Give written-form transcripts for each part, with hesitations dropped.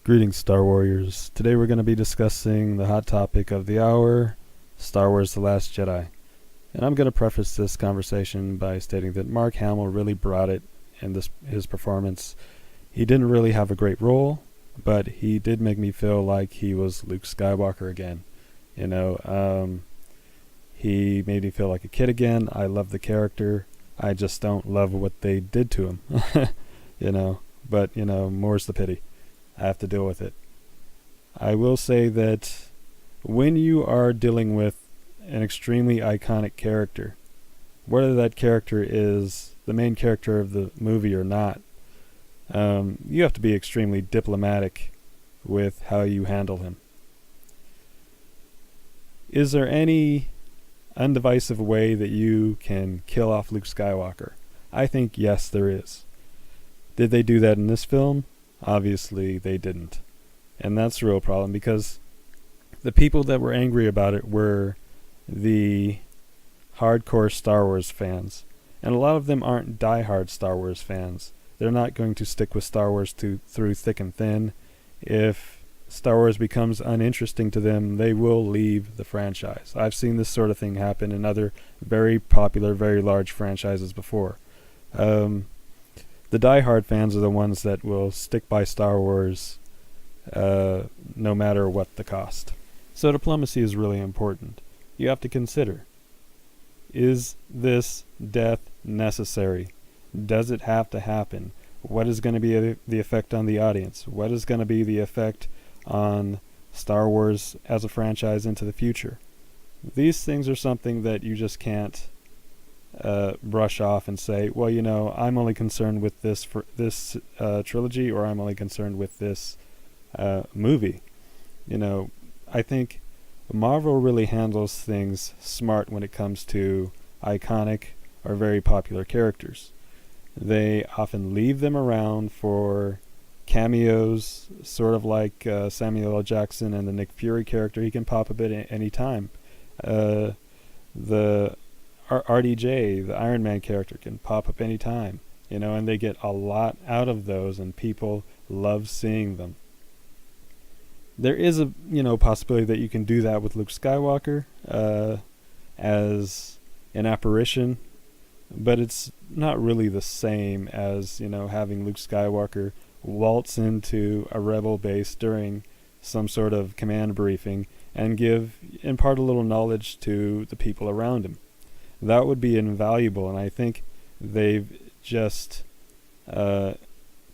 Greetings, Star Warriors. Today we're going to be discussing the hot topic of the hour, Star Wars The Last Jedi. And I'm going to preface this conversation by stating that Mark Hamill really brought it in his performance. He didn't really have a great role, but he did make me feel like he was Luke Skywalker again. He made me feel like a kid again. I love the character. I just don't love what they did to him. But more's the pity. I have to deal with it. I will say that when you are dealing with an extremely iconic character, whether that character is the main character of the movie or not, you have to be extremely diplomatic with how you handle him. Is there any undivisive way that you can kill off Luke Skywalker? I think yes, there is. Did they do that in this film? Obviously, they didn't. And that's a real problem because the people that were angry about it were the hardcore Star Wars fans. And a lot of them aren't diehard Star Wars fans. They're not going to stick with Star Wars through thick and thin. If Star Wars becomes uninteresting to them, they will leave the franchise. I've seen this sort of thing happen in other very popular, very large franchises before. The diehard fans are the ones that will stick by Star Wars no matter what the cost. So diplomacy is really important. You have to consider, is this death necessary? Does it have to happen? What is going to be the effect on the audience? What is going to be the effect on Star Wars as a franchise into the future? These things are something that you just can't brush off and say, well, I'm only concerned with this for this trilogy, or I'm only concerned with this movie. I think Marvel really handles things smart when it comes to iconic or very popular characters. They often leave them around for cameos, sort of like Samuel L. Jackson and the Nick Fury character. He can pop up at any time. The RDJ, the Iron Man character, can pop up any time, and they get a lot out of those, and people love seeing them. There is a possibility that you can do that with Luke Skywalker as an apparition, but it's not really the same as having Luke Skywalker waltz into a rebel base during some sort of command briefing and impart a little knowledge to the people around him. That would be invaluable, and I think they've just cut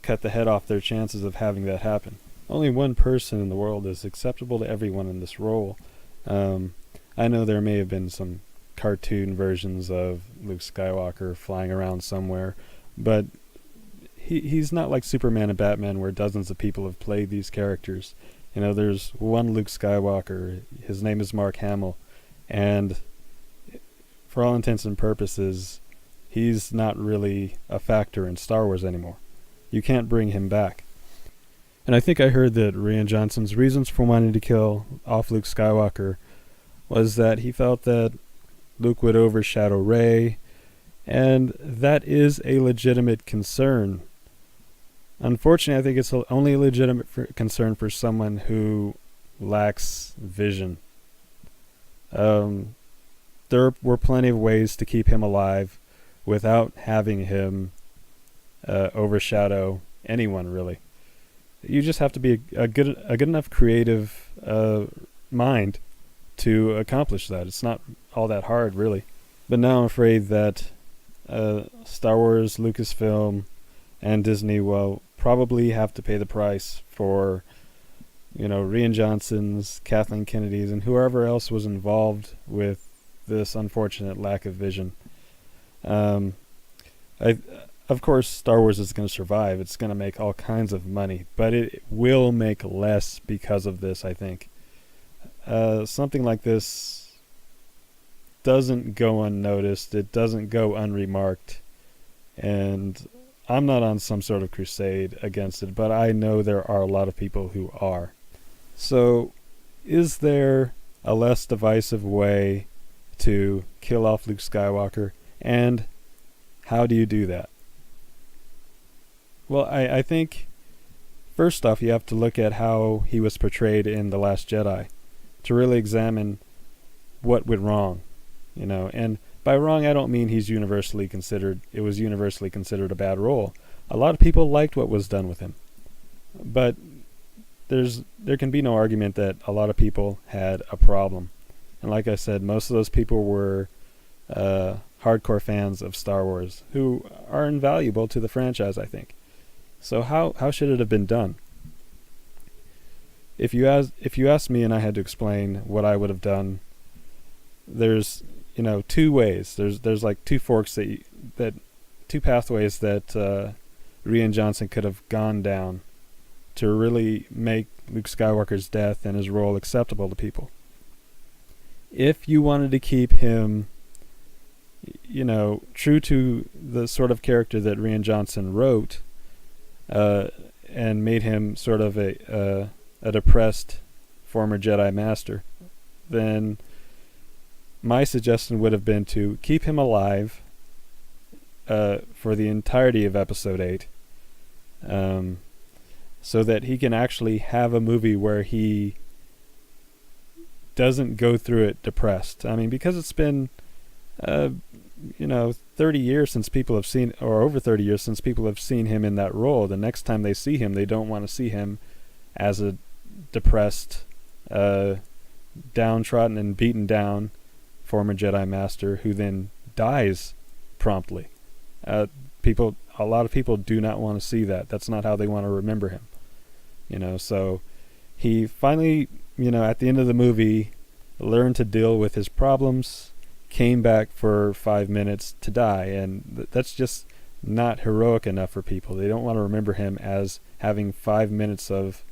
the head off their chances of having that happen. Only one person in the world is acceptable to everyone in this role. I know there may have been some cartoon versions of Luke Skywalker flying around somewhere, but he's not like Superman and Batman where dozens of people have played these characters. There's one Luke Skywalker. His name is Mark Hamill, and for all intents and purposes, he's not really a factor in Star Wars anymore. You can't bring him back. And I think I heard that Rian Johnson's reasons for wanting to kill off Luke Skywalker was that he felt that Luke would overshadow Rey, and that is a legitimate concern. Unfortunately, I think it's only a legitimate concern for someone who lacks vision. There were plenty of ways to keep him alive without having him overshadow anyone, really. You just have to be a good enough creative mind to accomplish that. It's not all that hard, really. But now I'm afraid that Star Wars, Lucasfilm, and Disney will probably have to pay the price for, Rian Johnson's, Kathleen Kennedy's, and whoever else was involved with this unfortunate lack of vision. Of course, Star Wars is going to survive. It's going to make all kinds of money, but it will make less because of this, I think. Something like this doesn't go unnoticed. It doesn't go unremarked. And I'm not on some sort of crusade against it, but I know there are a lot of people who are. So, is there a less divisive way to kill off Luke Skywalker? And how do you do that? Well, I think first off, you have to look at how he was portrayed in The Last Jedi to really examine what went wrong, and by wrong I don't mean it was universally considered a bad role. A lot of people liked what was done with him, but there can be no argument that a lot of people had a problem. And like I said, most of those people were hardcore fans of Star Wars who are invaluable to the franchise, I think. So how should it have been done? If you asked me and I had to explain what I would have done, there's two ways. There's like two forks two pathways that Rian Johnson could have gone down to really make Luke Skywalker's death and his role acceptable to people. If you wanted to keep him, true to the sort of character that Rian Johnson wrote, and made him sort of a depressed former Jedi Master, then my suggestion would have been to keep him alive for the entirety of Episode 8, so that he can actually have a movie where he doesn't go through it depressed. I mean, because it's been 30 years since people have seen, or over 30 years since people have seen him in that role. The next time they see him, they don't want to see him as a depressed, downtrodden and beaten down former Jedi Master who then dies promptly. A lot of people do not want to see that. That's not how they want to remember him. So he finally, at the end of the movie, learned to deal with his problems, came back for 5 minutes to die, and that's just not heroic enough for people. They don't want to remember him as having 5 minutes of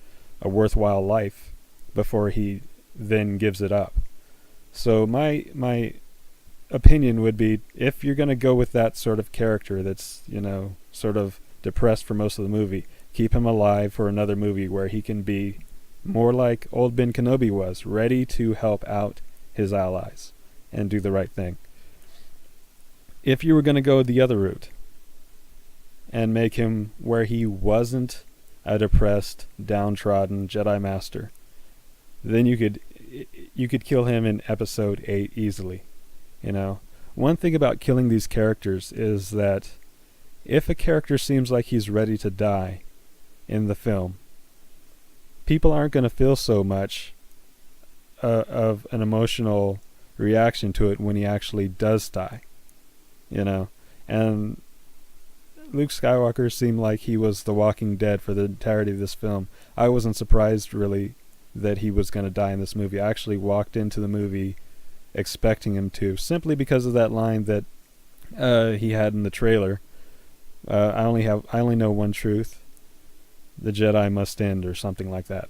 a worthwhile life before he then gives it up. So my opinion would be, if you're going to go with that sort of character that's, sort of depressed for most of the movie, keep him alive for another movie where he can be more like old Ben Kenobi was, ready to help out his allies and do the right thing. If you were going to go the other route and make him where he wasn't a depressed, downtrodden Jedi Master, then you could kill him in Episode 8 easily. One thing about killing these characters is that if a character seems like he's ready to die in the film, people aren't going to feel so much of an emotional reaction to it when he actually does die. And Luke Skywalker seemed like he was the walking dead for the entirety of this film. I wasn't surprised really that he was going to die in this movie. I actually walked into the movie expecting him to, simply because of that line that he had in the trailer. I only know one truth: the Jedi must end, or something like that.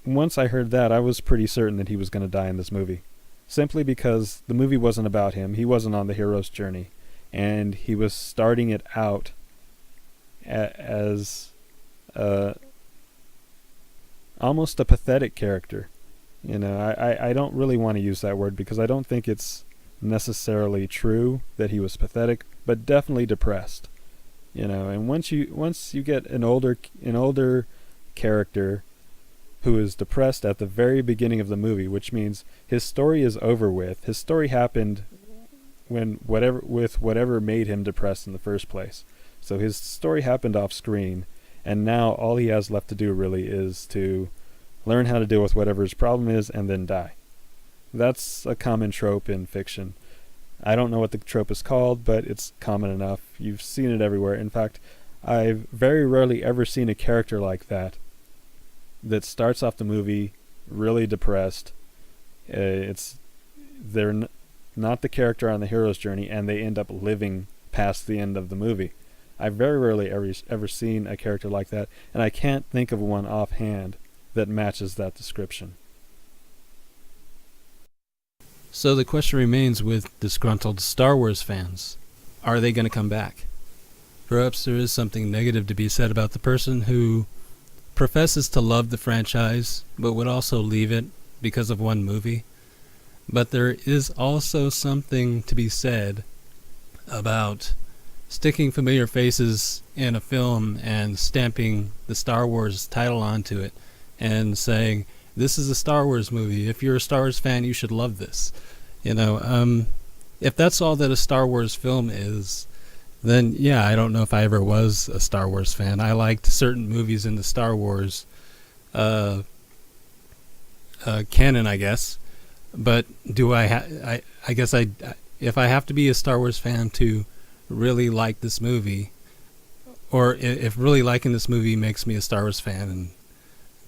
Once I heard that, I was pretty certain that he was going to die in this movie, simply because the movie wasn't about him. He wasn't on the hero's journey, and he was starting it out as almost a pathetic character. I don't really want to use that word because I don't think it's necessarily true that he was pathetic, but definitely depressed. And once you get an older character who is depressed at the very beginning of the movie, which means his story is over with. His story happened whatever made him depressed in the first place. So his story happened off screen, and now all he has left to do really is to learn how to deal with whatever his problem is and then die. That's a common trope in fiction. I don't know what the trope is called, but it's common enough. You've seen it everywhere. In fact, I've very rarely ever seen a character like that starts off the movie really depressed. They're not the character on the hero's journey, and they end up living past the end of the movie. I've very rarely ever seen a character like that, and I can't think of one offhand that matches that description. So the question remains with disgruntled Star Wars fans. Are they going to come back? Perhaps there is something negative to be said about the person who professes to love the franchise, but would also leave it because of one movie. But there is also something to be said about sticking familiar faces in a film and stamping the Star Wars title onto it and saying, this is a Star Wars movie. If you're a Star Wars fan, you should love this. If that's all that a Star Wars film is, then yeah, I don't know if I ever was a Star Wars fan. I liked certain movies in the Star Wars canon, I guess. But do I guess if I have to be a Star Wars fan to really like this movie, or if really liking this movie makes me a Star Wars fan and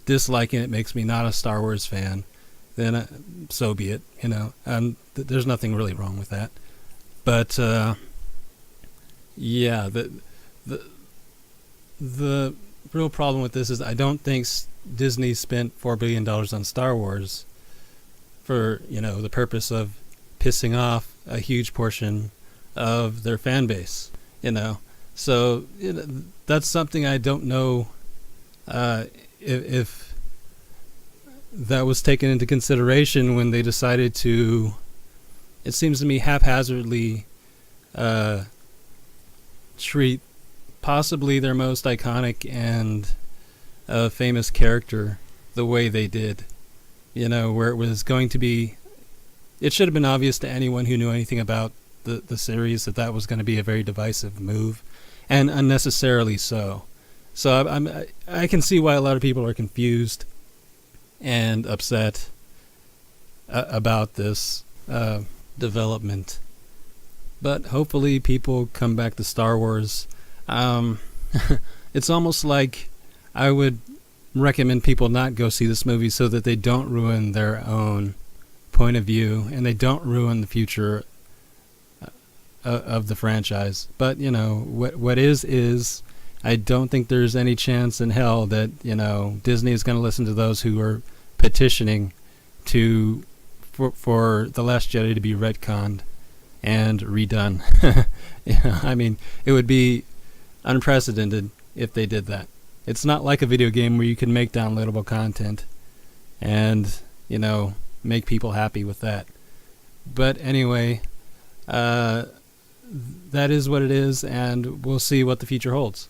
disliking it makes me not a Star Wars fan, then so be it. There's nothing really wrong with that. But yeah, the real problem with this is I don't think Disney spent $4 billion on Star Wars for the purpose of pissing off a huge portion of their fan base. So that's something I don't know if that was taken into consideration when they decided to, it seems to me, haphazardly treat possibly their most iconic and famous character the way they did. Where it was going to be, it should have been obvious to anyone who knew anything about the series that was going to be a very divisive move, and unnecessarily so. So I can see why a lot of people are confused and upset about this development. But hopefully people come back to Star Wars. It's almost like I would recommend people not go see this movie so that they don't ruin their own point of view and they don't ruin the future of the franchise. But what is I don't think there's any chance in hell that Disney is going to listen to those who are petitioning for The Last Jedi to be retconned and redone. I mean, it would be unprecedented if they did that. It's not like a video game where you can make downloadable content and make people happy with that. But anyway, that is what it is, and we'll see what the future holds.